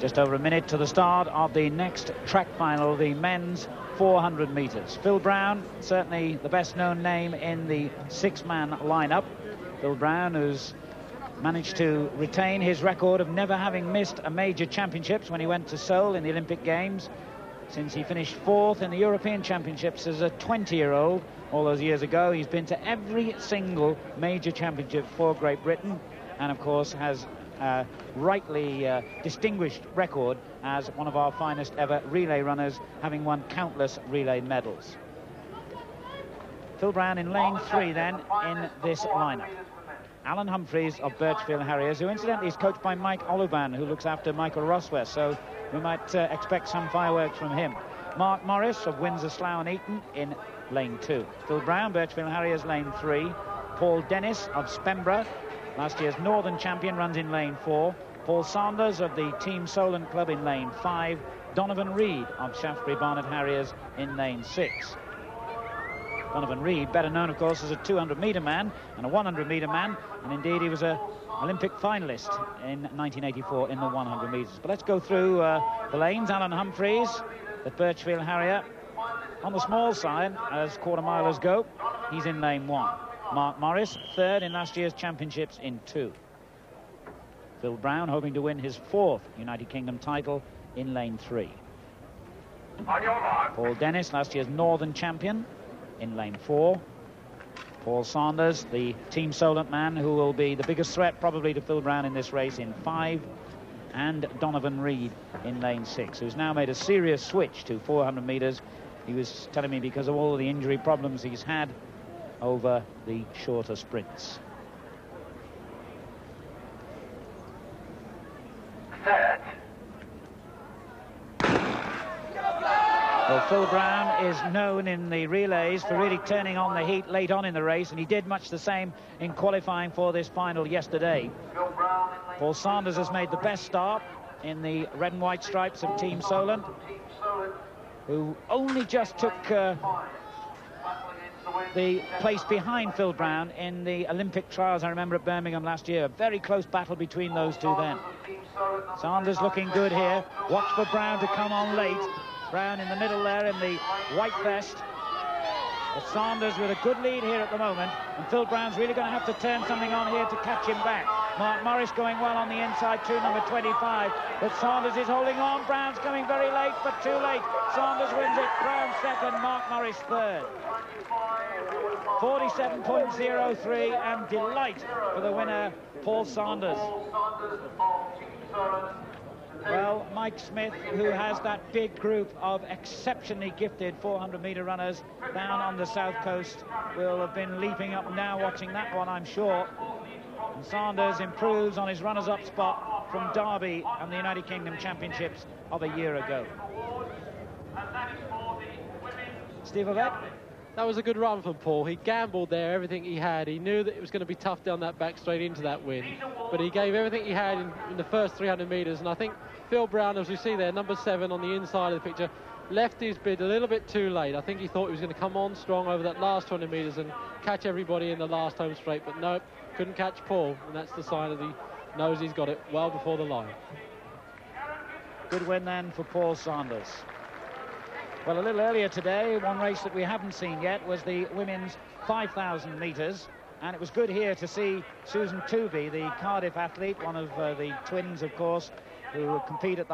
Just over a minute to the start of the next track final, the men's 400 metres. Phil Brown, certainly the best known name in the six-man lineup. Phil Brown, who's managed to retain his record of never having missed a major championships when he went to Seoul in the Olympic Games, since he finished fourth in the European Championships as a 20-year-old all those years ago. He's been to every single major championship for Great Britain, and of course has a rightly distinguished record as one of our finest ever relay runners, having won countless relay medals. Phil Brown in lane 3 then in this lineup. Alan Humphreys of Birchfield Harriers, who incidentally is coached by Mike Olivan, who looks after Michael Roswell, so we might expect some fireworks from him. Mark Morris of Windsor, Slough and Eton in lane 2. Phil Brown, Birchfield Harriers, lane 3. Paul Dennis of Spenborough, last year's Northern champion, runs in lane 4. Paul Sanders of the Team Solent Club in lane 5. Donovan Reid of Shaftesbury Barnet Harriers in lane 6. Donovan Reid, better known, of course, as a 200-metre man and a 100-metre man, and indeed he was an Olympic finalist in 1984 in the 100 metres. But let's go through the lanes. Alan Humphreys, the Birchfield Harrier, on the small side as quarter-milers go. He's in lane 1. Mark Morris, third in last year's championships in 2. Phil Brown hoping to win his 4th United Kingdom title in lane 3. Paul Dennis, last year's Northern champion, in lane 4. Paul Sanders, the Team Solent man, who will be the biggest threat probably to Phil Brown in this race, in 5. And Donovan Reid in lane 6, who's now made a serious switch to 400 metres. He was telling me because of all the injury problems he's had over the shorter sprints. Well, Phil Brown is known in the relays for really turning on the heat late on in the race, and he did much the same in qualifying for this final yesterday. Paul Sanders has made the best start in the red and white stripes of Team Solent, who only just took the place behind Phil Brown in the Olympic trials, I remember, at Birmingham last year. A very close battle between those two then. Sanders looking good here. Watch for Brown to come on late. Brown in the middle there in the white vest. But Sanders with a good lead here at the moment, and Phil Brown's really going to have to turn something on here to catch him back. Mark Morris going well on the inside too, number 25, but Sanders is holding on. Brown's coming very late, but too late. Sanders wins it. Brown second, Mark Morris third. 47.03, and delight for the winner, Paul Sanders. Well, Mike Smith, who has that big group of exceptionally gifted 400-metre runners down on the south coast, will have been leaping up now watching that one, I'm sure. And Sanders improves on his runners-up spot from Derby and the United Kingdom Championships of a year ago. Steve Ovett? That was a good run from Paul. He gambled there, everything he had. He knew that it was going to be tough down that back straight into that wind, but he gave everything he had in the first 300 metres, and I think Phil Brown, as we see there, number 7 on the inside of the picture, left his bid a little bit too late. I think he thought he was going to come on strong over that last 200 metres and catch everybody in the last home straight, but no, couldn't catch Paul, and that's the sign of the nose. He's got it well before the line. Good win then for Paul Sanders. Well, a little earlier today, one race that we haven't seen yet was the women's 5,000 metres, and it was good here to see Susan Tooby, the Cardiff athlete, one of the twins, of course, who compete at the